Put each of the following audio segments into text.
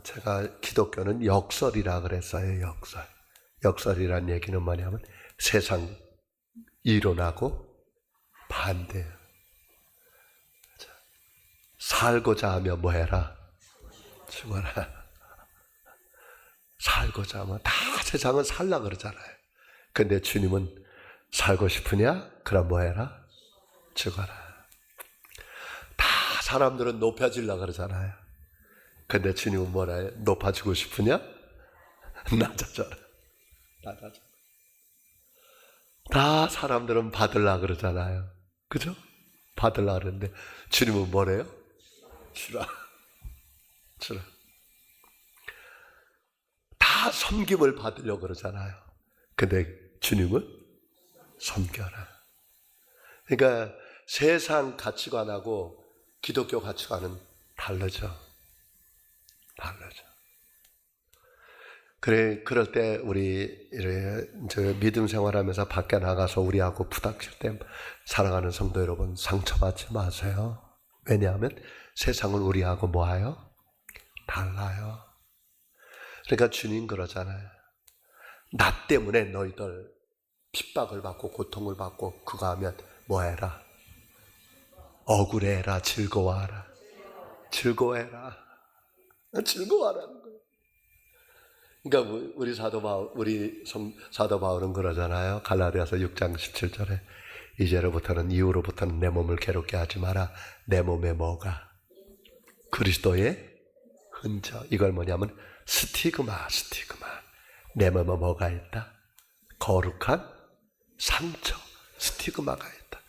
제가 기독교는 역설이라 그랬어요. 역설이란 얘기는 뭐냐면 세상 이론하고 반대예요. 살고자 하면 뭐 해라? 죽어라. 살고자 하면 다 세상은 살라 그러잖아요. 근데 주님은 살고 싶으냐? 그럼 뭐 해라? 죽어라. 다 사람들은 높아지려 그러잖아요. 근데 주님은 뭐라 해요? 높아지고 싶으냐? 낮아져라. 다 사람들은 받으려 그러잖아요. 그죠? 받으려 그러는데 주님은 뭐래요? 주라. 다 섬김을 받으려고 그러잖아요. 근데 주님은 섬겨라. 그러니까 세상 가치관하고 기독교 가치관은 다르죠. 그럴 때 우리 믿음 생활하면서 밖에 나가서 우리하고 부닥칠 때 사랑하는 성도 여러분, 상처받지 마세요. 왜냐하면 세상은 우리하고 뭐하요? 달라요. 그러니까 주님 그러잖아요. 나 때문에 너희들 핍박을 받고 고통을 받고 그거 하면 뭐 해라? 억울해라, 즐거워하라. 즐거워라는 거예요. 그러니까 우리 사도 바울은 그러잖아요. 갈라디아서 6장 17절에 이후로부터는 내 몸을 괴롭게 하지 마라. 내 몸에 뭐가? 그리스도의 흔적. 이걸 뭐냐면 스티그마. 내 몸에 뭐가 있다? 거룩한 상처, 스티그마가 있다.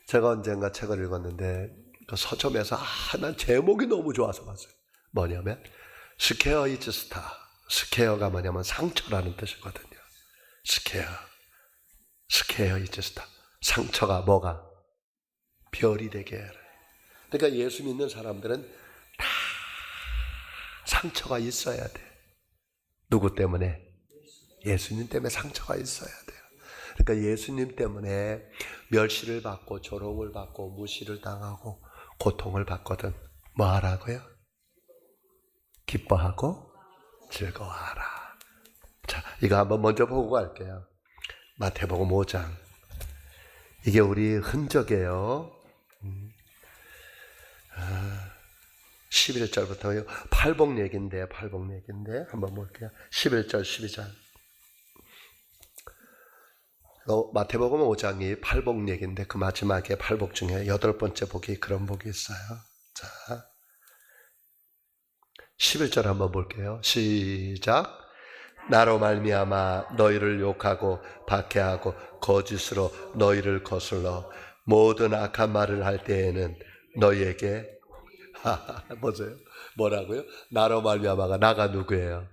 제가 언젠가 책을 읽었는데 그 서점에서 난 제목이 너무 좋아서 봤어요. 뭐냐면 스퀘어 이즈 스타. 스퀘어가 뭐냐면 상처라는 뜻이거든요. 스퀘어 이즈 스타. 상처가 뭐가? 별이 되게 해라. 그러니까 예수 믿는 사람들은 다 상처가 있어야 돼. 누구 때문에? 예수님 때문에 상처가 있어야 돼요. 그러니까 예수님 때문에 멸시를 받고 조롱을 받고 무시를 당하고 고통을 받거든. 뭐 하라고요? 기뻐하고 즐거워하라. 자, 이거 한번 먼저 보고 갈게요. 마태복음 5장. 이게 우리 흔적이에요. 11절부터요. 팔복 얘기인데 한번 볼게요. 11절, 12절. 마태복음 5장이 팔복 얘기인데 그 마지막에 팔복 중에 8번째 복이 그런 복이 있어요. 자, 11절 한번 볼게요. 시작. 나로 말미암아 너희를 욕하고 박해하고 거짓으로 너희를 거슬러 모든 악한 말을 할 때에는 너희에게 보세요. 뭐라고요? 나로 말미암아가 나가 누구예요?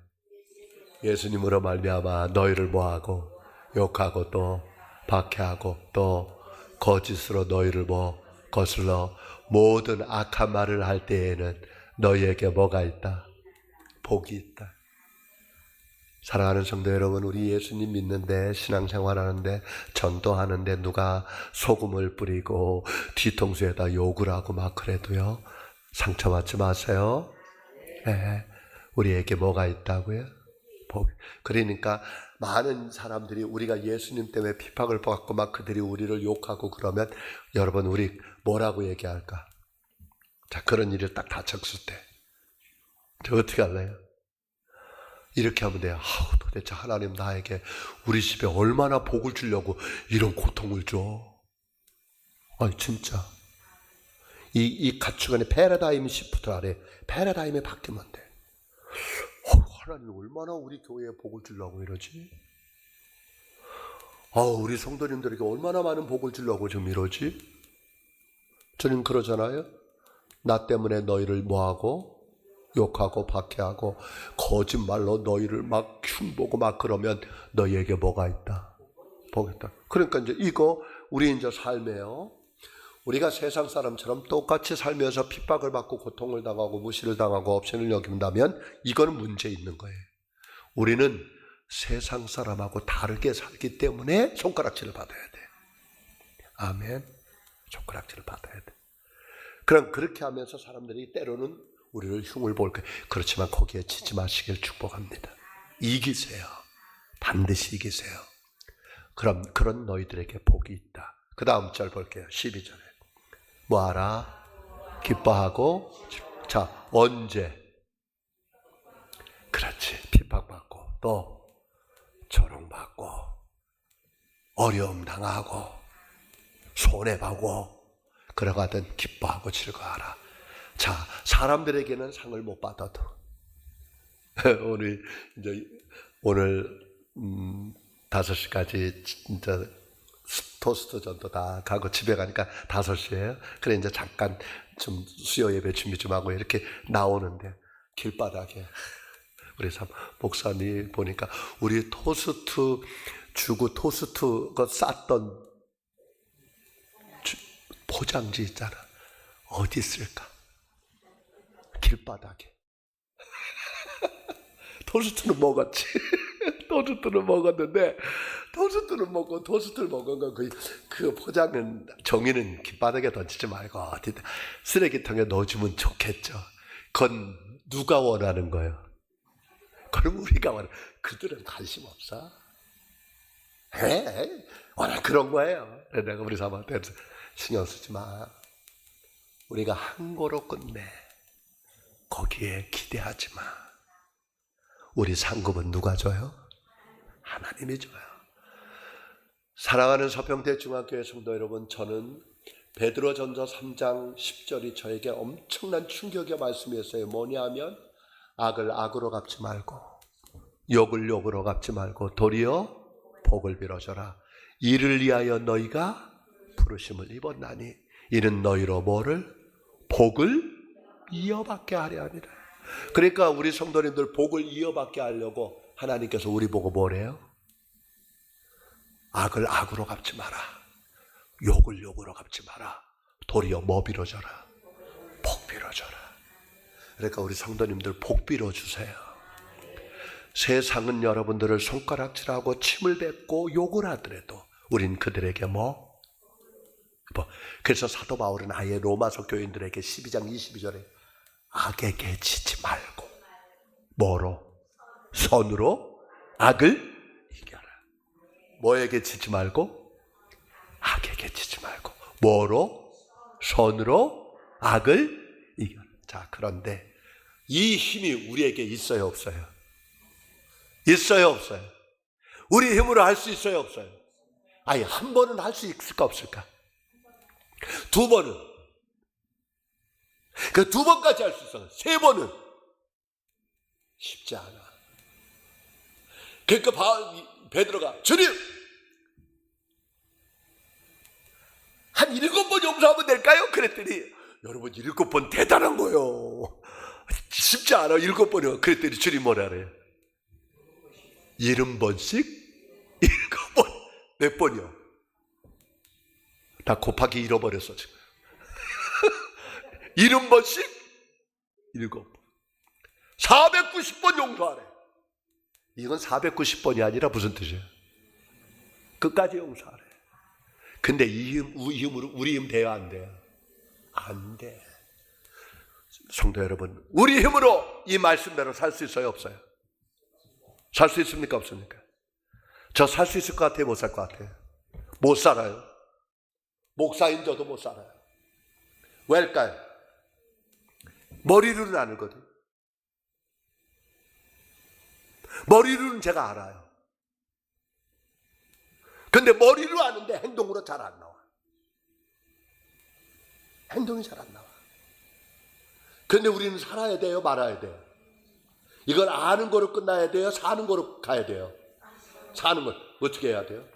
예수님으로 말미암아 너희를 뭐하고 욕하고 또 박해하고 또 거짓으로 너희를 거슬러 모든 악한 말을 할 때에는 너희에게 뭐가 있다? 복이 있다. 사랑하는 성도 여러분, 우리 예수님 믿는데 신앙생활하는데 전도하는데 누가 소금을 뿌리고 뒤통수에다 욕을 하고 막 그래도요, 상처받지 마세요. 네, 우리에게 뭐가 있다고요? 복. 그러니까 많은 사람들이 우리가 예수님 때문에 핍박을 받고 막 그들이 우리를 욕하고 그러면 여러분 우리 뭐라고 얘기할까? 자, 그런 일을 딱 닥쳤을 때 저 어떻게 할래요? 이렇게 하면 돼요. 도대체 하나님 나에게 우리 집에 얼마나 복을 주려고 이런 고통을 줘? 아니 진짜 이 가축안에 패러다임 시프트 아래 패러다임에 바뀌면 돼. 하나님 얼마나 우리 교회에 복을 주려고 이러지? 우리 성도님들에게 얼마나 많은 복을 주려고 좀 이러지? 저는 그러잖아요. 나 때문에 너희를 뭐하고? 욕하고 박해하고 거짓말로 너희를 막 흉보고 막 그러면 너희에게 뭐가 있다? 복이 있다. 그러니까 이제 이거 우리 이제 삶이에요. 우리가 세상 사람처럼 똑같이 살면서 핍박을 받고 고통을 당하고 무시를 당하고 업신을 여긴다면 이거는 문제 있는 거예요. 우리는 세상 사람하고 다르게 살기 때문에 손가락질을 받아야 돼. 아멘. 손가락질을 받아야 돼. 그럼 그렇게 하면서 사람들이 때로는 우리를 흉을 볼 거예요. 그렇지만 거기에 지지 마시길 축복합니다. 이기세요. 반드시 이기세요. 그럼 그런 너희들에게 복이 있다. 그 다음 절 볼게요. 12절에 뭐하라? 기뻐하고. 자, 언제? 그렇지. 핍박받고 또 조롱받고 어려움 당하고 손해보고 그러가든 기뻐하고 즐거워하라. 자, 사람들에게는 상을 못 받아도 오늘 5시까지 진짜 토스트 전도 다 가고 집에 가니까 5시예요. 그래 이제 잠깐 좀 수요 예배 준비 좀 하고 이렇게 나오는데 길바닥에 우리 목사님 보니까 우리 토스트 주고 토스트 그 쌌던 포장지 있잖아. 어디 있을까? 길바닥에. 토스트는 먹었지. 토스트는 먹었는데 토스트를 먹은 거 그 포장은 종이는 길바닥에 던지지 말고 어디 쓰레기통에 넣어주면 좋겠죠. 그건 누가 원하는 거예요? 그럼 우리가 원하는. 그들은 관심 없어. 워낙 그런 거예요. 내가 우리 사모한테 신경 쓰지 마. 우리가 한 고로 끝내. 거기에 기대하지 마. 우리 상급은 누가 줘요? 하나님이 줘요. 사랑하는 서평대 중학교의 성도 여러분, 저는 베드로전서 3장 10절이 저에게 엄청난 충격의 말씀이었어요. 뭐냐면 악을 악으로 갚지 말고 욕을 욕으로 갚지 말고 도리어 복을 빌어줘라. 이를 위하여 너희가 부르심을 입었나니 이는 너희로 뭐를? 복을 이어받게 하려 함이라. 그러니까 우리 성도님들 복을 이어받게 하려고 하나님께서 우리 보고 뭐래요? 악을 악으로 갚지 마라. 욕을 욕으로 갚지 마라. 도리어 뭐 빌어줘라? 복 빌어줘라. 그러니까 우리 성도님들 복 빌어주세요. 세상은 여러분들을 손가락질하고 침을 뱉고 욕을 하더라도 우린 그들에게 그래서 사도 바울은 아예 로마서 교인들에게 12장 22절에 악에게 지지 말고 뭐로? 손으로 악을 이겨라. 뭐에게 지지 말고? 악에게 지지 말고 뭐로? 손으로 악을 이겨라. 자, 그런데 이 힘이 우리에게 있어요, 없어요? 있어요, 없어요? 우리 힘으로 할 수 있어요, 없어요? 아니, 한 번은 할 수 있을까, 없을까? 두 번은, 그 두 번까지 할 수 있어. 세 번은 쉽지 않아. 그러니까 베드로가 주님 한 7번 용서하면 될까요? 그랬더니 여러분 7번 대단한 거예요. 쉽지 않아. 7번이요. 그랬더니 주님 뭐라 그래요? 70번씩? 7번. 몇 번이요? 다 곱하기 잃어버렸어 지금. 70번씩? 7번. 490번 용서하래. 이건 490번이 아니라 무슨 뜻이에요? 끝까지 용서하래. 근데 우리 힘 돼요, 안 돼요? 안 돼. 성도 여러분, 우리 힘으로 이 말씀대로 살 수 있어요, 없어요? 살 수 있습니까, 없습니까? 저 살 수 있을 것 같아요, 못 살 것 같아요? 못 살아요. 목사인 저도 못 살아요. 왜일까요? 머리로는 안 알거든. 머리로는 제가 알아요. 근데 머리로 아는데 행동으로 잘 안 나와. 행동이 잘 안 나와. 근데 우리는 살아야 돼요, 말아야 돼요? 이걸 아는 거로 끝나야 돼요, 사는 거로 가야 돼요? 사는 걸 어떻게 해야 돼요?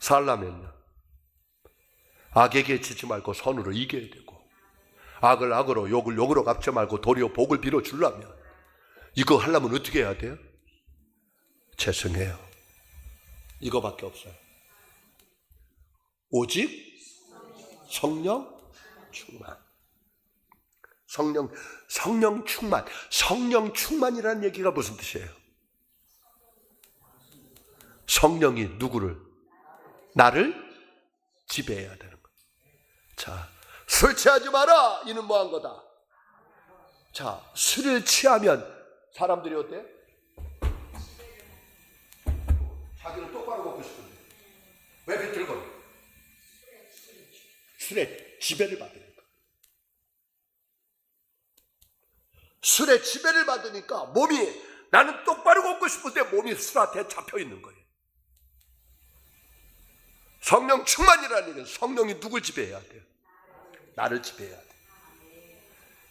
살려면요 악에게 지지 말고 선으로 이겨야 되고, 악을 악으로 욕을 욕으로 갚지 말고 도리어 복을 빌어주려면 이거 하려면 어떻게 해야 돼요? 죄송해요, 이거밖에 없어요. 오직 성령 충만. 성령 충만. 성령 충만이라는 얘기가 무슨 뜻이에요? 성령이 누구를? 나를 지배해야 되는 거예요. 자, 술 취하지 마라. 이는 뭐한 거다? 자, 술을 취하면 사람들이 어때? 자기는 똑바로 먹고 싶은데 왜 비틀거려? 술에 지배를 받으니까. 술에 지배를 받으니까 몸이, 나는 똑바로 걷고 싶은데 몸이 술한테 잡혀 있는 거예요. 성령 충만이라는 얘기는 성령이 누굴 지배해야 돼요? 나를 지배해야 돼.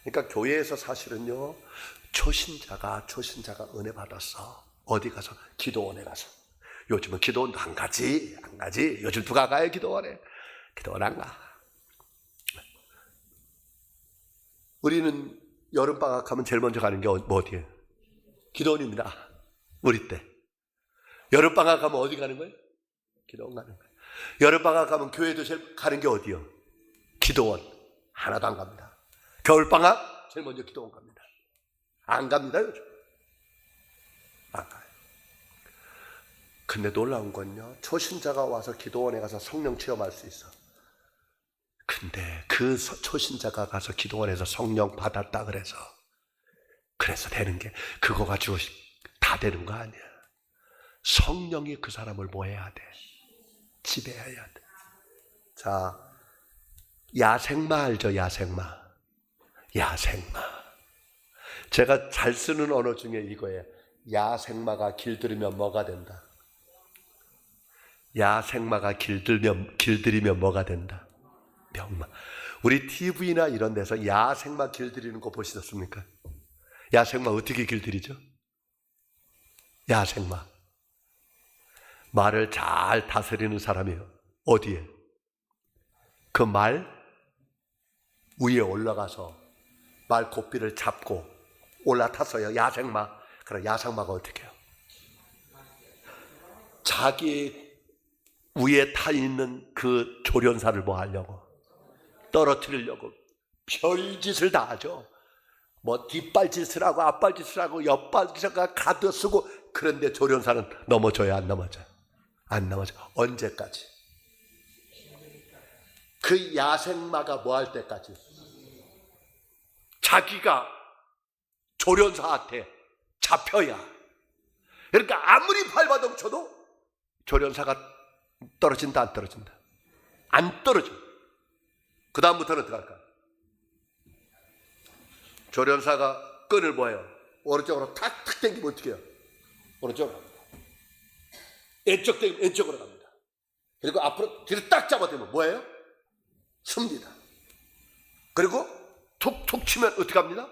그러니까 교회에서 사실은요, 초신자가 은혜 받았어. 어디 가서? 기도원에 가서. 요즘은 기도원도 안 가지. 요즘 누가 가요, 기도원에? 기도원 안 가. 우리는 여름방학 하면 제일 먼저 가는 게 어디예요? 기도원입니다. 우리 때. 여름방학 가면 어디 가는 거예요? 기도원 가는 거예요. 여름방학 가면 교회도 제일 가는 게 어디요? 기도원. 하나도 안 갑니다. 겨울방학 제일 먼저 기도원 갑니다. 안 갑니다, 요즘. 안 가요. 근데 놀라운 건요, 초신자가 와서 기도원에 가서 성령 체험할 수 있어. 근데 그 초신자가 가서 기도원에서 성령 받았다 그래서 되는 게, 그거 가지고 다 되는 거 아니야. 성령이 그 사람을 뭐 해야 돼? 지배해야 돼. 자, 야생마 알죠? 야생마. 제가 잘 쓰는 언어 중에 이거예요. 야생마가 길들이면 뭐가 된다? 야생마가 길들이면 뭐가 된다? 병마. 우리 TV나 이런 데서 야생마 길들이는 거 보셨습니까? 야생마 어떻게 길들이죠? 야생마. 말을 잘 다스리는 사람이에요. 어디에? 그 말 위에 올라가서 말 고삐를 잡고 올라탔어요. 야생마. 그럼 야생마가 어떻게 해요? 자기 위에 타 있는 그 조련사를 뭐 하려고? 떨어뜨리려고 별짓을 다 하죠. 뭐 뒷발짓을 하고 앞발짓을 하고 옆발짓을 하고 가드 쓰고. 그런데 조련사는 넘어져요, 안 넘어져요? 안 넘어져. 언제까지? 그 야생마가 뭐 할 때까지? 자기가 조련사한테 잡혀야. 그러니까 아무리 발버둥 쳐도 조련사가 떨어진다, 안 떨어진다? 안 떨어져. 그 다음부터는 어떡할까? 조련사가 끈을 뭐예요? 오른쪽으로 탁탁 당기면 어떻게 해요? 오른쪽으로 갑니다. 왼쪽 당기면 왼쪽으로 갑니다. 그리고 앞으로 뒤로 딱 잡아대면 뭐예요? 씁니다. 그리고 툭툭 치면 어떻게 합니다?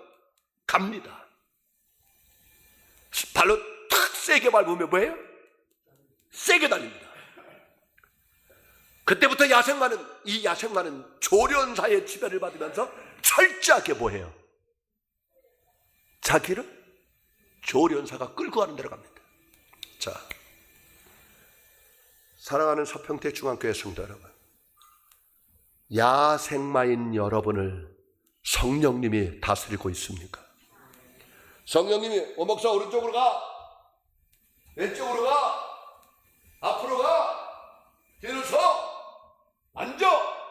갑니다. 발로 탁 세게 밟으면 뭐예요? 세게 달립니다. 그때부터 이 야생마는 조련사의 지배를 받으면서 철저하게 뭐해요? 자기를 조련사가 끌고 가는 데로 갑니다. 자, 사랑하는 서평택 중앙교회 성도 여러분, 야생마인 여러분을 성령님이 다스리고 있습니까? 성령님이 목사 오른쪽으로 가, 왼쪽으로 가, 앞으로 가, 뒤로 서, 앉아.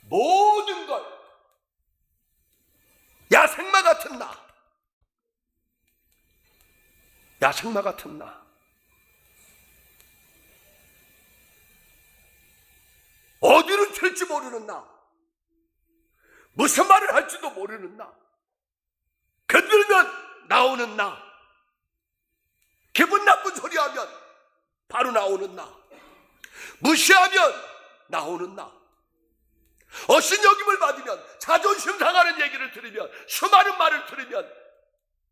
모든 걸 야생마 같은 나, 어디로 튈지 모르는 나, 무슨 말을 할지도 모르는 나, 건들면 나오는 나, 기분 나쁜 소리 하면 바로 나오는 나, 무시하면 나오는 나, 어신여김을 받으면, 자존심 상하는 얘기를 들으면, 수많은 말을 들으면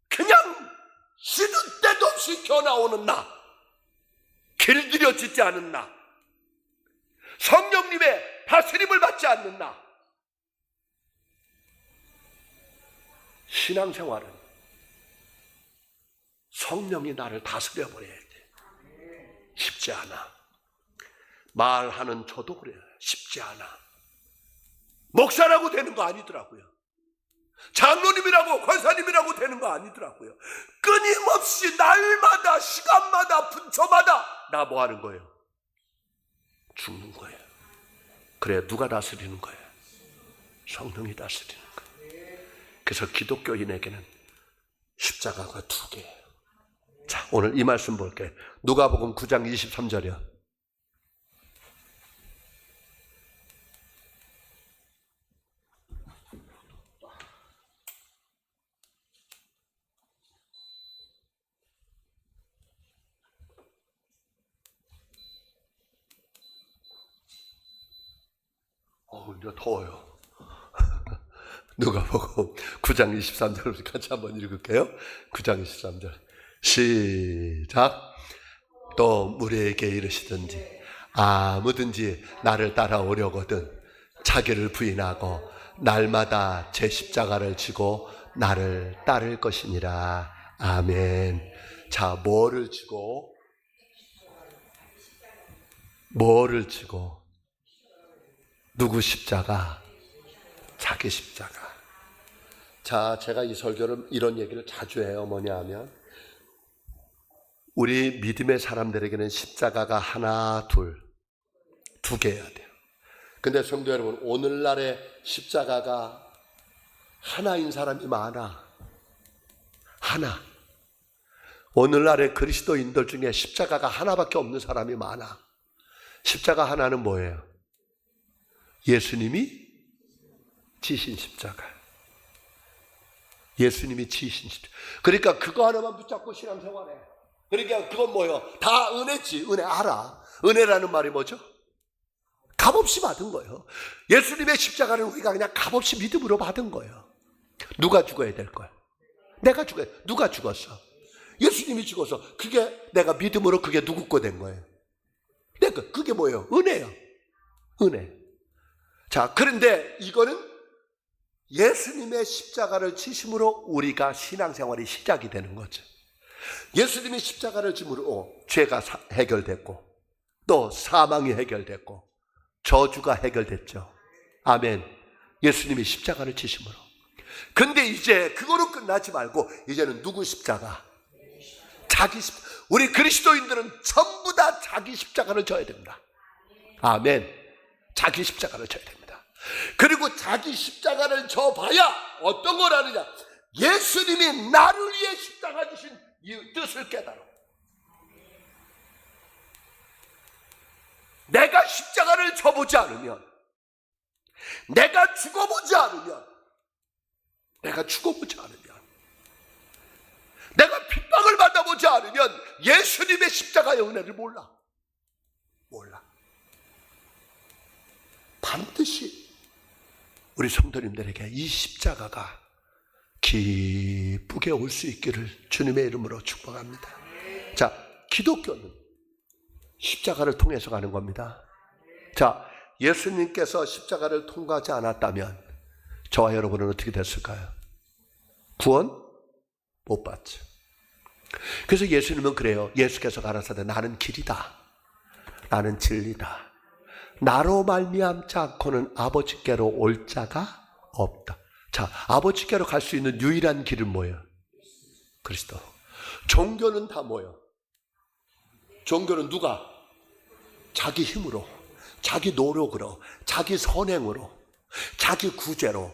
그냥 시도 때도 없이 겨나오는 나, 길들여 짓지 않은 나, 성령님의 다스림을 받지 않는 나. 신앙생활은 성령이 나를 다스려 버려야 돼. 쉽지 않아. 말하는 저도 그래요. 쉽지 않아. 목사라고 되는 거 아니더라고요. 장로님이라고 권사님이라고 되는 거 아니더라고요. 끊임없이 날마다 시간마다 분초마다 나 뭐 하는 거예요? 죽는 거예요. 그래, 누가 다스리는 거예요? 성령이 다스리는 거예요. 그래서 기독교인에게는 십자가가 두 개예요. 자, 오늘 이 말씀 볼게요. 누가복음 9장 23절이요. 이제 더워요. 누가복음 9장 23절 같이 한번 읽을게요. 9장 23절 시작. 또 우리에게 이르시든지 아무든지 나를 따라오려거든 자기를 부인하고 날마다 제 십자가를 지고 나를 따를 것이니라. 아멘. 자, 뭐를 지고 누구 십자가? 자기 십자가. 자, 제가 이 설교를 이런 얘기를 자주 해요. 뭐냐 하면 우리 믿음의 사람들에게는 십자가가 하나, 두 개여야 돼요. 근데 성도 여러분, 오늘날의 십자가가 하나인 사람이 많아. 하나. 오늘날의 그리스도인들 중에 십자가가 하나밖에 없는 사람이 많아. 십자가 하나는 뭐예요? 예수님이 지신 십자가. 예수님이 지신 십자가. 그러니까 그거 하나만 붙잡고 신앙생활해. 그러니까 그건 뭐예요? 다 은혜지. 은혜 알아. 은혜라는 말이 뭐죠? 값없이 받은 거예요. 예수님의 십자가는 우리가 그냥 값없이 믿음으로 받은 거예요. 누가 죽어야 될 거야? 내가 죽어야. 누가 죽었어? 예수님이 죽어서 그게 내가 믿음으로 그게 누구 거 된 거예요. 그게 뭐예요? 은혜요. 은혜. 자, 그런데 이거는 예수님의 십자가를 지심으로 우리가 신앙생활이 시작이 되는 거죠. 예수님이 십자가를 짐으로 죄가 해결됐고 또 사망이 해결됐고 저주가 해결됐죠. 아멘. 예수님이 십자가를 지심으로. 근데 이제 그거로 끝나지 말고 이제는 누구 십자가? 자기 십자가. 우리 그리스도인들은 전부 다 자기 십자가를 져야 됩니다. 아멘. 자기 십자가를 져야 됩니다. 그리고 자기 십자가를 져봐야 어떤 거라느냐? 예수님이 나를 위해 십자가 지신 이 뜻을 깨달아. 내가 십자가를 져보지 않으면, 내가 죽어보지 않으면, 내가 핍박을 받아보지 않으면 예수님의 십자가의 은혜를 몰라. 반드시 우리 성도님들에게 이 십자가가 기쁘게 올 수 있기를 주님의 이름으로 축복합니다. 자, 기독교는 십자가를 통해서 가는 겁니다. 자, 예수님께서 십자가를 통과하지 않았다면 저와 여러분은 어떻게 됐을까요? 구원 못 받죠. 그래서 예수님은 그래요. 예수께서 가라사대 나는 길이다, 나는 진리다, 나로 말미암지 않고는 아버지께로 올 자가 없다. 자, 아버지께로 갈 수 있는 유일한 길은 뭐예요? 그리스도. 종교는 다 뭐예요? 종교는 누가? 자기 힘으로, 자기 노력으로, 자기 선행으로, 자기 구제로,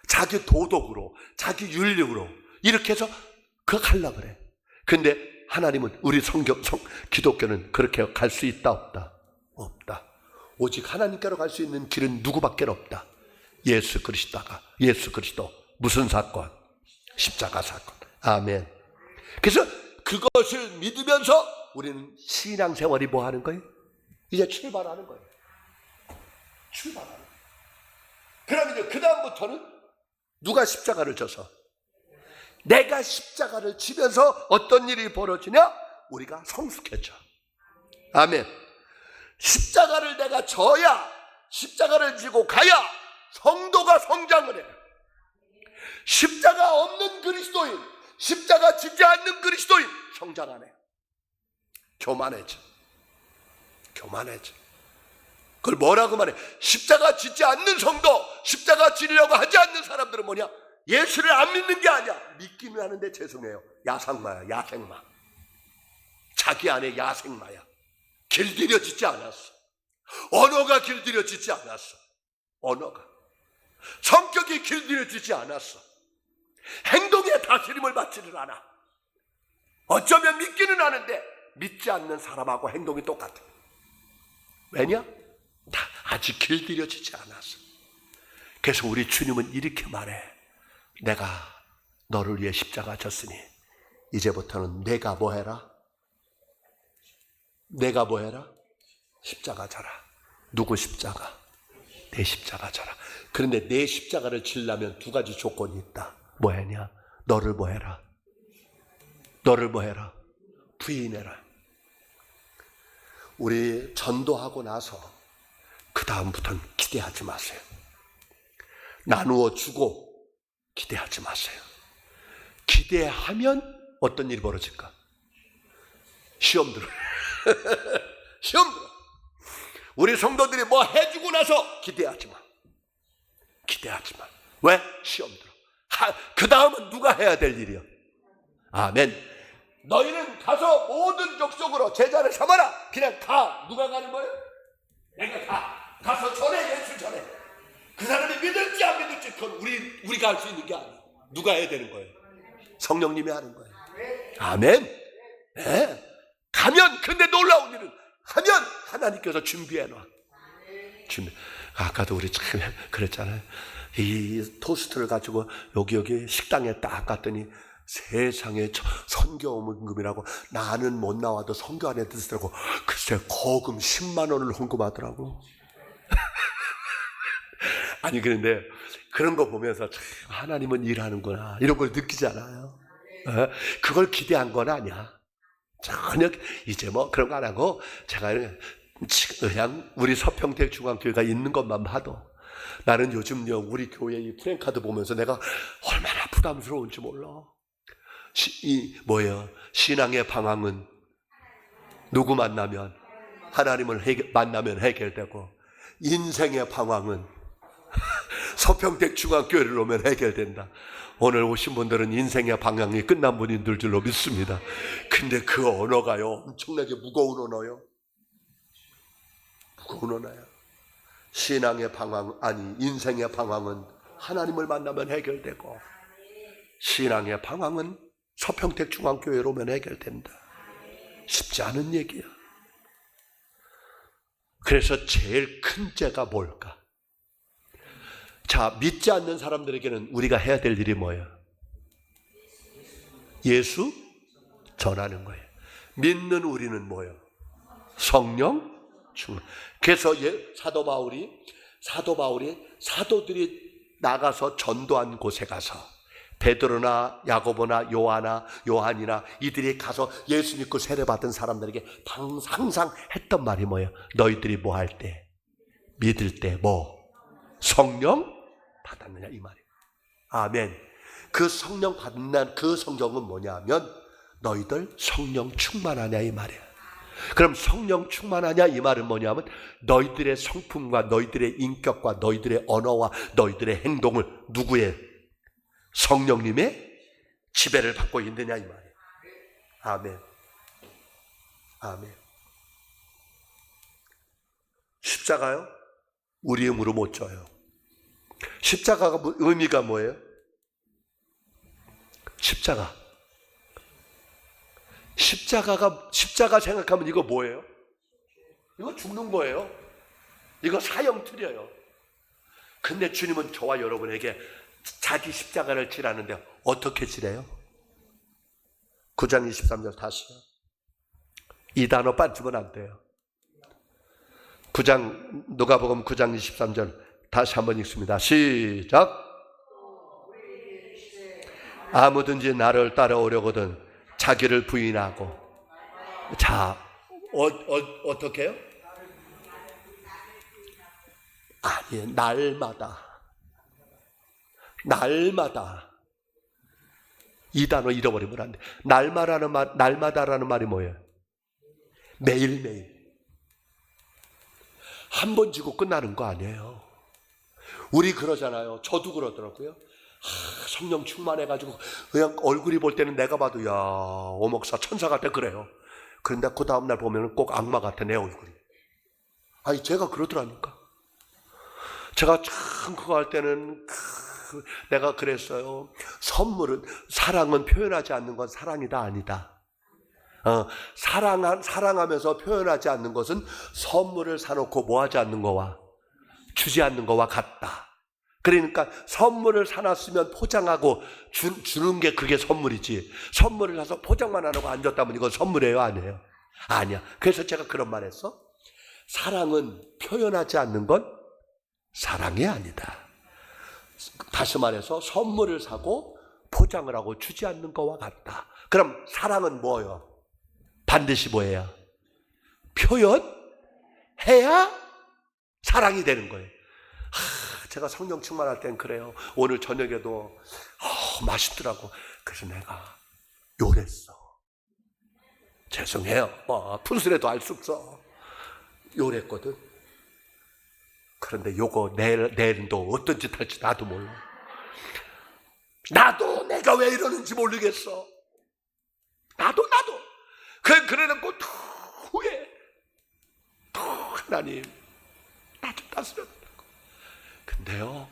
자기 도덕으로, 자기 윤리로 이렇게 해서 그거 가려고 그래. 근데 하나님은 우리 기독교는 그렇게 갈 수 있다 없다? 없다. 오직 하나님께로 갈 수 있는 길은 누구밖에 없다. 예수 그리스도. 무슨 사건? 십자가 사건. 아멘. 그래서 그것을 믿으면서 우리는 신앙생활이 뭐 하는 거예요? 이제 출발하는 거예요. 그러면 이제 그 다음부터는 누가 십자가를 져서? 내가 십자가를 지면서 어떤 일이 벌어지냐? 우리가 성숙해져. 아멘. 십자가를 내가 져야, 십자가를 지고 가야 성도가 성장을 해. 십자가 없는 그리스도인, 십자가 지지 않는 그리스도인 성장 안 해. 교만해져. 그걸 뭐라고 말해? 십자가 지지 않는 성도, 십자가 지려고 하지 않는 사람들은 뭐냐? 예수를 안 믿는 게 아니야. 믿기는 하는데 죄송해요. 야생마. 자기 안에 야생마야. 길들여지지 않았어. 언어가 길들여지지 않았어. 언어가. 성격이 길들여지지 않았어. 행동에 다스림을 받지를 않아. 어쩌면 믿기는 하는데 믿지 않는 사람하고 행동이 똑같아. 왜냐? 다 아직 길들여지지 않았어. 그래서 우리 주님은 이렇게 말해. 내가 너를 위해 십자가 졌으니 이제부터는 내가 뭐 해라? 내가 뭐 해라? 십자가 져라. 누구 십자가? 내 십자가 져라. 그런데 내 십자가를 지려면 두 가지 조건이 있다. 뭐 해냐? 너를 뭐 해라? 너를 뭐 해라? 부인해라. 우리 전도하고 나서 그 다음부터는 기대하지 마세요. 나누어 주고 기대하지 마세요. 기대하면 어떤 일이 벌어질까? 시험 들어. 시험 들어. 우리 성도들이 뭐 해주고 나서 기대하지 마. 기대하지 마. 왜? 시험 들어. 그 다음은 누가 해야 될 일이야? 아멘. 너희는 가서 모든 족속으로 제자를 삼아라. 그냥 가. 누가 가는 거예요? 내가 가. 가서 전해. 예수 전해. 그 사람이 믿을지 안 믿을지 그건 우리가 할 수 있는 게 아니에요. 누가 해야 되는 거예요? 성령님이 하는 거예요. 아멘. 네. 가면, 근데 놀라운 일은 하면 하나님께서 준비해놔. 아까도 우리 참 그랬잖아요. 이 토스트를 가지고 여기 식당에 딱 갔더니 세상에 선교원금이라고 나는 못 나와도 선교 안에 드시더라고. 글쎄 거금 10만 원을 헌금하더라고. 아니 그런데 그런 거 보면서 하나님은 일하는구나 이런 걸 느끼잖아요. 그걸 기대한 건 아니야. 전혀 이제 뭐 그런 거 안 하고 제가 그냥 우리 서평택 중앙교회가 있는 것만 봐도 나는 요즘요 우리 교회 이 프랭카드 보면서 내가 얼마나 부담스러운지 몰라. 신앙의 방황은 누구 만나면 하나님을 만나면 해결되고, 인생의 방황은 서평택 중앙교회를 오면 해결된다. 오늘 오신 분들은 인생의 방향이 끝난 분인 줄로 믿습니다. 근데 그 언어가요 엄청나게 무거운 언어요. 무거운 언어야. 신앙의 방황, 아니 인생의 방황은 하나님을 만나면 해결되고, 신앙의 방황은 서평택 중앙교회로 오면 해결된다. 쉽지 않은 얘기야. 그래서 제일 큰 죄가 뭘까? 자, 믿지 않는 사람들에게는 우리가 해야 될 일이 뭐예요? 예수 전하는 거예요. 믿는 우리는 뭐예요? 성령 충만. 그래서 사도 바울이 사도들이 나가서 전도한 곳에 가서 베드로나 야고보나 요한이나 이들이 가서 예수 믿고 세례받은 사람들에게 항상 했던 말이 뭐예요? 너희들이 뭐 할 때? 믿을 때 뭐? 성령 받았느냐 이 말이에요. 아멘. 그 성령 받는 그 성경은 뭐냐면 너희들 성령 충만하냐 이 말이에요. 그럼 성령 충만하냐 이 말은 뭐냐면 너희들의 성품과 너희들의 인격과 너희들의 언어와 너희들의 행동을 누구의? 성령님의 지배를 받고 있느냐 이 말이에요. 아멘. 아멘. 십자가요? 우리 힘으로 못 져요. 십자가가 의미가 뭐예요? 십자가 생각하면 이거 뭐예요? 이거 죽는 거예요. 이거 사형 틀려요. 근데 주님은 저와 여러분에게 자기 십자가를 지라는데 어떻게 지래요? 9장 23절 다시요. 이 단어 빠지면 안 돼요. 누가복음 9장 23절 다시 한번 읽습니다. 시작. 아무든지 나를 따라오려거든 자기를 부인하고. 자, 어떻게 해요? 아니, 날마다 이 단어 잃어버리면 안 돼. 날마다라는 말이 뭐예요? 매일매일. 한 번 지고 끝나는 거 아니에요. 우리 그러잖아요. 저도 그러더라고요. 성령 충만해가지고 그냥 얼굴이 볼 때는 내가 봐도 야 오목사 천사 같아 그래요. 그런데 그 다음날 보면 꼭 악마 같아 내 얼굴이. 아니, 제가 그러더라니까. 제가 참 그거 할 때는 내가 그랬어요. 사랑은 표현하지 않는 건 사랑이다, 아니다. 사랑하면서 표현하지 않는 것은 선물을 사놓고 뭐 하지 않는 거와 주지 않는 거와 같다. 그러니까 선물을 사놨으면 포장하고 주는 게 그게 선물이지, 선물을 사서 포장만 안 하고 앉았다면 이건 선물이에요, 아니에요? 아니야. 그래서 제가 그런 말 했어. 사랑은 표현하지 않는 건 사랑이 아니다. 다시 말해서 선물을 사고 포장을 하고 주지 않는 거와 같다. 그럼 사랑은 뭐예요? 반드시 뭐예요? 표현해야 사랑이 되는 거예요. 제가 성령 충만할 땐 그래요. 오늘 저녁에도 맛있더라고. 그래서 내가 요랬어. 죄송해요. 푼술에도 알 수 없어. 요랬거든. 그런데 요거 내일은 또 어떤 짓 할지 나도 몰라. 나도 내가 왜 이러는지 모르겠어. 나도 그래놓고 또 후회. 또 하나님 나 좀 다스려. 근데요,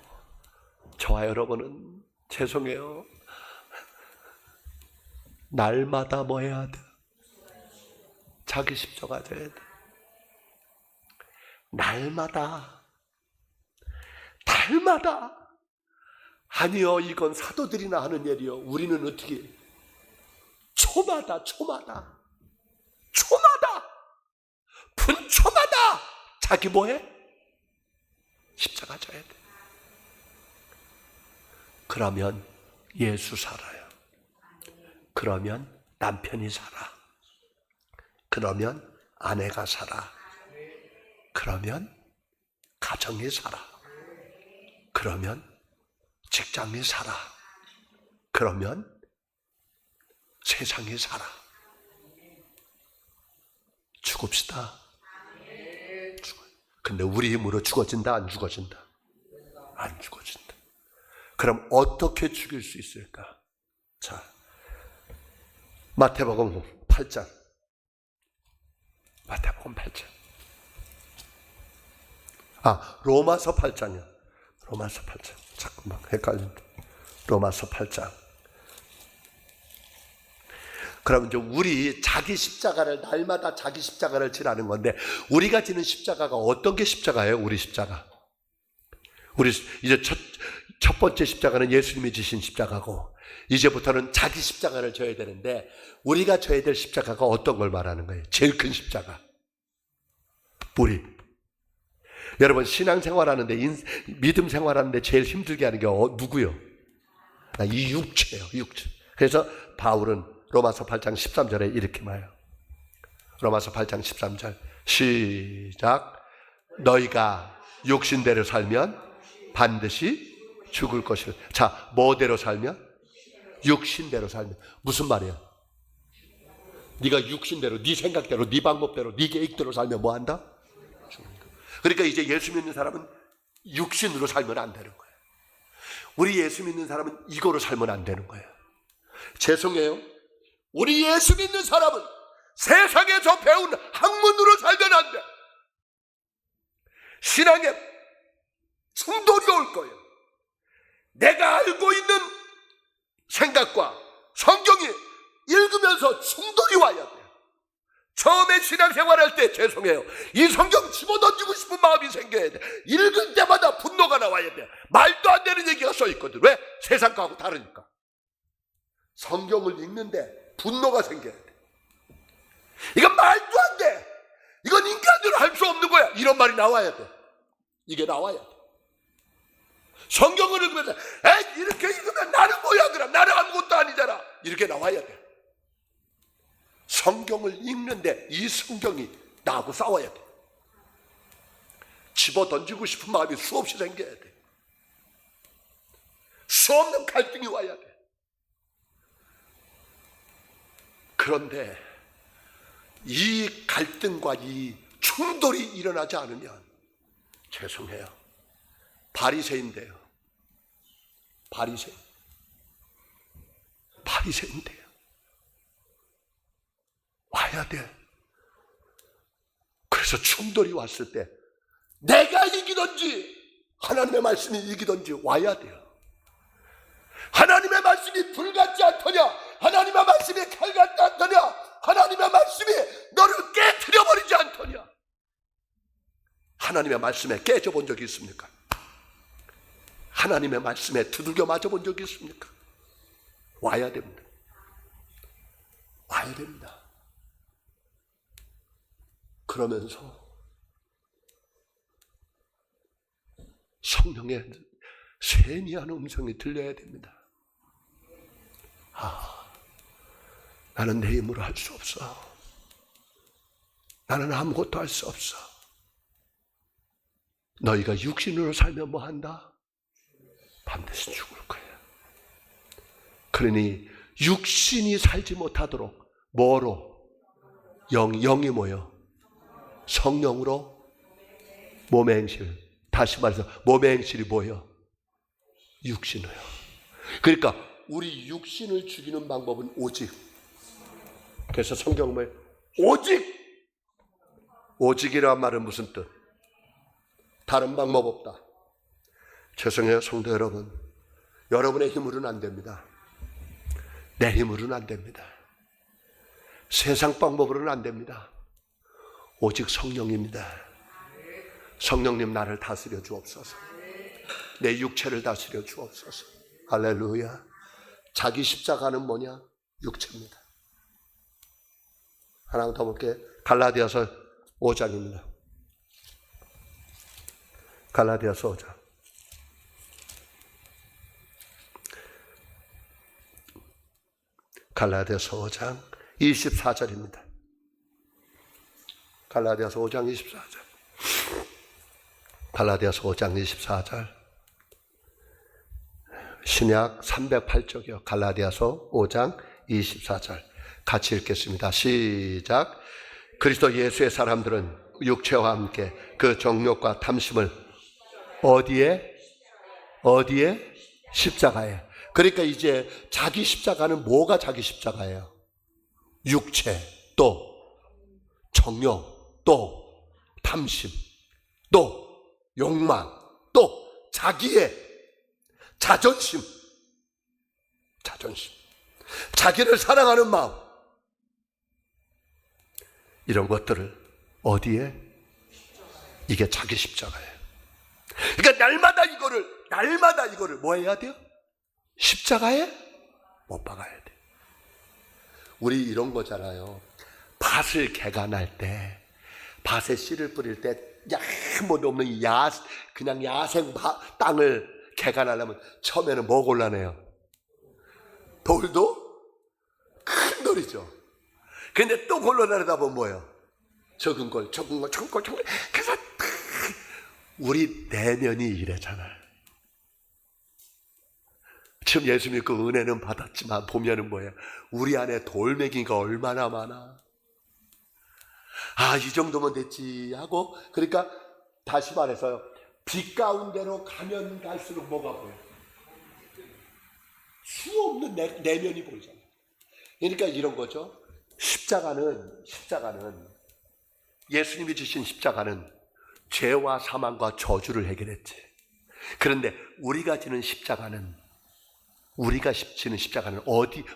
저와 여러분은 죄송해요. 날마다 뭐 해야 돼? 자기 십자가 져야 돼. 날마다. 아니요, 이건 사도들이나 하는 일이요. 우리는 어떻게? 초마다 분초마다 자기 뭐해? 십자가 져야 돼. 그러면 예수 살아요. 그러면 남편이 살아. 그러면 아내가 살아. 그러면 가정이 살아. 그러면 직장이 살아. 그러면 세상이 살아. 죽읍시다. 근데 우리 힘으로 죽어진다, 안 죽어진다? 안 죽어진다. 그럼 어떻게 죽일 수 있을까? 자, 마태복음 8장. 로마서 8장이야. 로마서 8장. 잠깐만, 헷갈린다. 로마서 8장. 그럼 이제 우리 자기 십자가를, 날마다 자기 십자가를 지라는 건데, 우리가 지는 십자가가 어떤 게 십자가예요? 우리 십자가. 우리 이제 첫 번째 십자가는 예수님이 지신 십자가고, 이제부터는 자기 십자가를 져야 되는데, 우리가 져야 될 십자가가 어떤 걸 말하는 거예요? 제일 큰 십자가. 여러분, 신앙생활하는데, 믿음 생활하는데 제일 힘들게 하는 게 누구요? 이 육체예요, 육체. 그래서 바울은 로마서 8장 13절에 이렇게 말해요. 로마서 8장 13절 시작. 너희가 육신대로 살면 반드시 죽을 것이라. 자, 뭐대로 살면? 육신대로 살면. 무슨 말이야? 네가 육신대로, 네 생각대로, 네 방법대로, 네 계획대로 살면 뭐 한다? 그러니까 이제 예수 믿는 사람은 육신으로 살면 안 되는 거예요. 우리 예수 믿는 사람은 이거로 살면 안 되는 거예요. 죄송해요. 우리 예수 믿는 사람은 세상에서 배운 학문으로 살면 안 돼. 신앙에 충돌이 올 거예요. 내가 알고 있는 생각과 성경이 읽으면서 충돌이 와야 돼요. 처음에 신앙생활할 때 죄송해요. 이 성경 집어던지고 싶은 마음이 생겨야 돼. 읽을 때마다 분노가 나와야 돼. 말도 안 되는 얘기가 써 있거든. 왜? 세상 거하고 다르니까. 성경을 읽는데 분노가 생겨야 돼. 이건 말도 안 돼. 이건 인간으로 할 수 없는 거야. 이런 말이 나와야 돼. 이게 나와야 돼. 성경을 읽으면서 이렇게 읽으면 나는 뭐야 그럼? 나는 아무것도 아니잖아. 이렇게 나와야 돼. 성경을 읽는데 이 성경이 나하고 싸워야 돼. 집어던지고 싶은 마음이 수없이 생겨야 돼. 수없는 갈등이 와야 돼. 그런데 이 갈등과 이 충돌이 일어나지 않으면 죄송해요. 바리새인데요. 바리새인데요. 와야 돼. 그래서 충돌이 왔을 때 내가 이기든지 하나님의 말씀이 이기든지 와야 돼요. 하나님의 말씀이 불같지 않더냐? 하나님의 말씀이 칼같지 않더냐? 하나님의 말씀이 너를 깨트려버리지 않더냐? 하나님의 말씀에 깨져본 적이 있습니까? 하나님의 말씀에 두들겨 맞아본 적이 있습니까? 와야 됩니다. 와야 됩니다. 그러면서 성령의 세미한 음성이 들려야 됩니다. 나는 내 힘으로 할 수 없어. 나는 아무것도 할 수 없어. 너희가 육신으로 살면 뭐 한다? 반드시 죽을 거야. 그러니 육신이 살지 못하도록 뭐로? 영이 뭐요? 성령으로 몸의 행실. 다시 말해서 몸의 행실이 뭐요? 육신이요. 그러니까 우리 육신을 죽이는 방법은 오직. 그래서 성경은 뭐예요? 오직. 오직이란 말은 무슨 뜻? 다른 방법 없다. 죄송해요, 성도 여러분. 여러분의 힘으로는 안 됩니다. 내 힘으로는 안 됩니다. 세상 방법으로는 안 됩니다. 오직 성령입니다. 성령님 나를 다스려 주옵소서. 내 육체를 다스려 주옵소서. 할렐루야. 자기 십자가는 뭐냐? 육체입니다. 하나 더 볼게요. 갈라디아서 5장입니다. 갈라디아서 5장. 갈라디아서 5장 24절입니다. 갈라디아서 5장 24절. 갈라디아서 5장 24절. 신약 308쪽이요. 갈라디아서 5장 24절. 같이 읽겠습니다. 시작. 그리스도 예수의 사람들은 육체와 함께 그 정욕과 탐심을 어디에? 십자가에. 그러니까 이제 자기 십자가는 뭐가 자기 십자가예요? 육체, 또 정욕, 또 탐심, 또 욕망, 또 자기의 자존심. 자기를 사랑하는 마음. 이런 것들을 어디에? 이게 자기 십자가예요. 그러니까 날마다 이거를 뭐 해야 돼요? 십자가에 못 박아야 돼. 우리 이런 거잖아요. 밭을 개간할 때, 밭에 씨를 뿌릴 때, 아무도 없는 그냥 야생 땅을 개간하려면 처음에는 뭐 골라내요? 돌도 큰 돌이죠. 근데 또 골라내다 보면 뭐예요? 적은 걸. 그래서 우리 내면이 이래잖아요. 지금 예수 믿고 은혜는 받았지만 보면은 뭐예요? 우리 안에 돌멩이가 얼마나 많아. 이 정도면 됐지 하고, 그러니까 다시 말해서요, 빛 가운데로 가면 갈수록 뭐가 보여요? 수없는 내면이 보이잖아요. 그러니까 이런 거죠. 십자가는 예수님이 지신 십자가는 죄와 사망과 저주를 해결했지. 그런데 우리가 지는 십자가는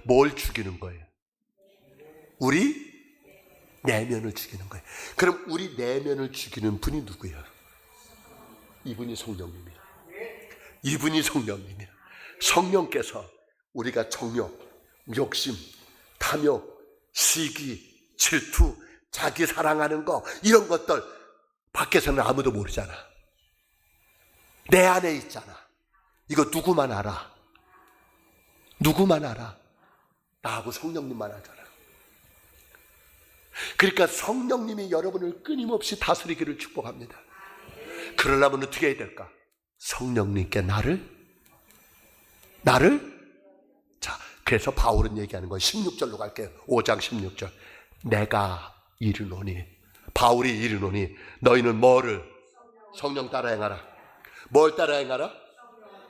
뭘 죽이는 거예요? 우리 내면을 죽이는 거예요. 그럼 우리 내면을 죽이는 분이 누구예요? 이분이 성령님이에요. 성령께서 우리가 정욕, 욕심, 탐욕, 시기, 질투, 자기 사랑하는 거, 이런 것들 밖에서는 아무도 모르잖아. 내 안에 있잖아. 이거 누구만 알아? 나하고 성령님만 알잖아. 그러니까 성령님이 여러분을 끊임없이 다스리기를 축복합니다. 그러려면 어떻게 해야 될까? 성령님께 나를 자, 그래서 바울은 얘기하는 거예요. 16절로 갈게요. 5장 16절. 내가 이르노니, 바울이 이르노니 너희는 뭐를? 성령 따라 행하라. 뭘 따라 행하라?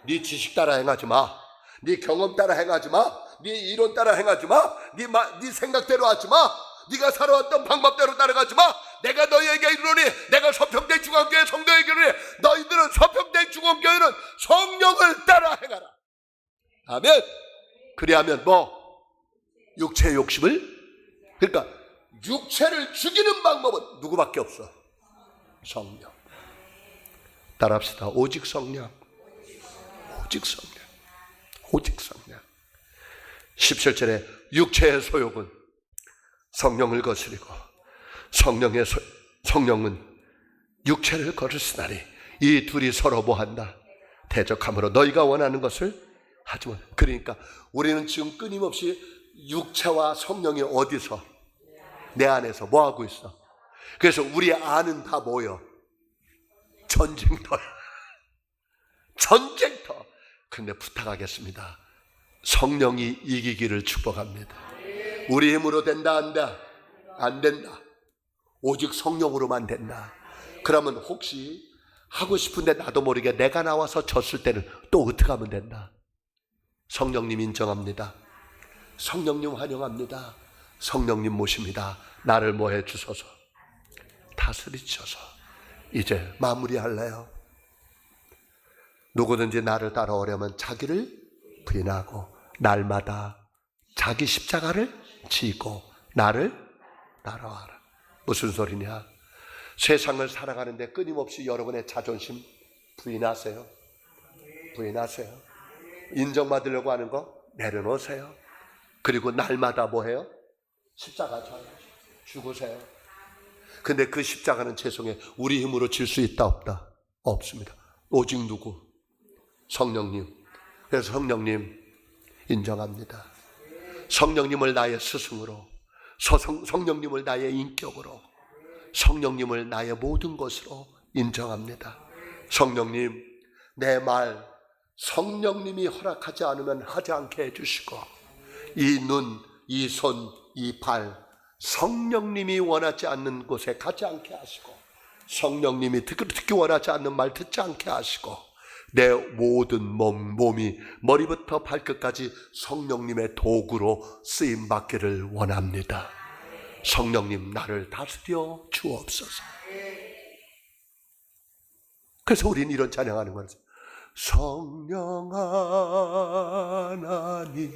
네 지식 따라 행하지 마. 네 경험 따라 행하지 마. 네 이론 따라 행하지 마. 네 생각대로 하지 마. 네가 살아왔던 방법대로 따라가지 마. 내가 너희에게 이르노니, 내가 서평대 중앙교회 성도에게 이르노니 너희들은 서평대 중앙교회는 성령을 따라 행하라. 아멘. 그리하면 육체의 욕심을, 그러니까 육체를 죽이는 방법은 누구밖에 없어? 성령. 따라합시다. 오직 성령. 오직 성령. 오직 성령. 17절에 육체의 소욕은 성령을 거스리고 성령은 육체를 거스르나니 이 둘이 서로 뭐한다? 대적함으로 너희가 원하는 것을 하지 못. 그러니까 우리는 지금 끊임없이 육체와 성령이 어디서? 내 안에서 뭐하고 있어? 그래서 우리 안은 다 뭐요? 전쟁터야. 전쟁터. 근데 부탁하겠습니다. 성령이 이기기를 축복합니다. 우리 힘으로 된다, 안 된다. 오직 성령으로만 된다. 그러면 혹시 하고 싶은데 나도 모르게 내가 나와서 졌을 때는 또 어떻게 하면 된다? 성령님 인정합니다. 성령님 환영합니다. 성령님 모십니다. 나를 뭐해 주소서. 다스리셔서. 이제 마무리할래요. 누구든지 나를 따라오려면 자기를 부인하고 날마다 자기 십자가를 지고 나를 따라와라. 무슨 소리냐? 세상을 살아가는데 끊임없이 여러분의 자존심 부인하세요. 부인하세요. 인정받으려고 하는 거 내려놓으세요. 그리고 날마다 뭐해요? 십자가 죽으세요. 근데 그 십자가는 죄송해요. 우리 힘으로 질 수 있다 없다? 없습니다. 오직 누구? 성령님. 그래서 성령님 인정합니다. 성령님을 나의 스승으로, 성령님을 나의 인격으로, 성령님을 나의 모든 것으로 인정합니다. 성령님, 내 말 성령님이 허락하지 않으면 하지 않게 해주시고, 이 눈, 이 손, 이 발 성령님이 원하지 않는 곳에 가지 않게 하시고, 성령님이 듣기 원하지 않는 말 듣지 않게 하시고, 내 모든 몸이 머리부터 발끝까지 성령님의 도구로 쓰임받기를 원합니다. 성령님 나를 다스려 주옵소서. 그래서 우리는 이런 찬양하는 거예요. 성령 하나님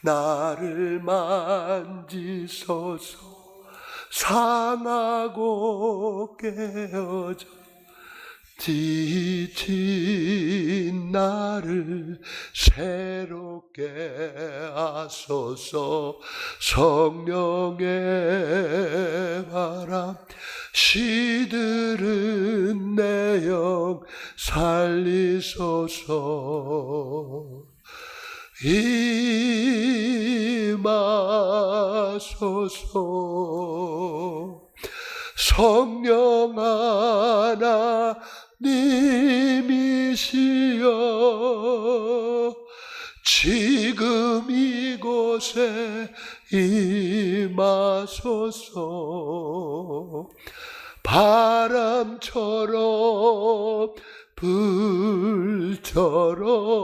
나를 만지소서. 상하고 깨어져 지친 나를 새롭게 하소서. 성령의 바람 시들은 내 영 살리소서. 임하소서. 성령 하나님이시여 지금 이곳에 임하소서. 바람처럼 불처럼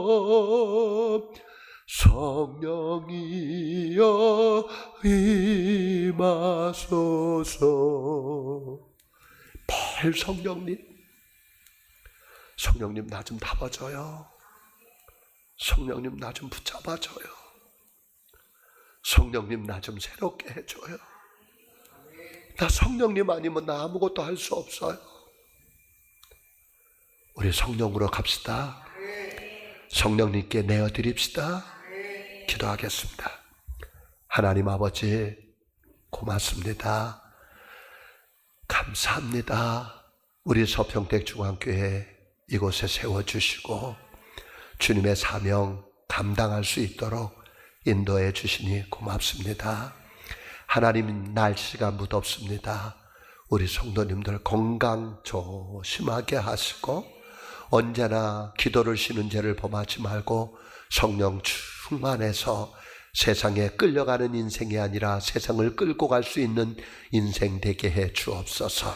성령이여 임하소서. 발 성령님 나 좀 잡아줘요. 성령님 나 좀 붙잡아줘요. 성령님 나 좀 새롭게 해줘요. 나 성령님 아니면 나 아무것도 할 수 없어요. 우리 성령으로 갑시다. 성령님께 내어드립시다. 기도하겠습니다. 하나님 아버지 고맙습니다. 감사합니다. 우리 서평택 중앙교회 이곳에 세워주시고 주님의 사명 감당할 수 있도록 인도해 주시니 고맙습니다. 하나님 날씨가 무덥습니다. 우리 성도님들 건강 조심하게 하시고 언제나 기도를 쉬는 죄를 범하지 말고 성령 충만해서 세상에 끌려가는 인생이 아니라 세상을 끌고 갈 수 있는 인생 되게 해 주옵소서.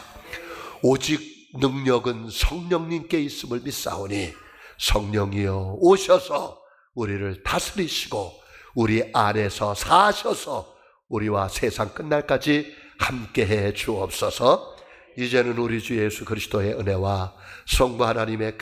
오직 능력은 성령님께 있음을 믿사오니 성령이여 오셔서 우리를 다스리시고 우리 안에서 사셔서 우리와 세상 끝날까지 함께해 주옵소서. 이제는 우리 주 예수 그리스도의 은혜와 성부 하나님의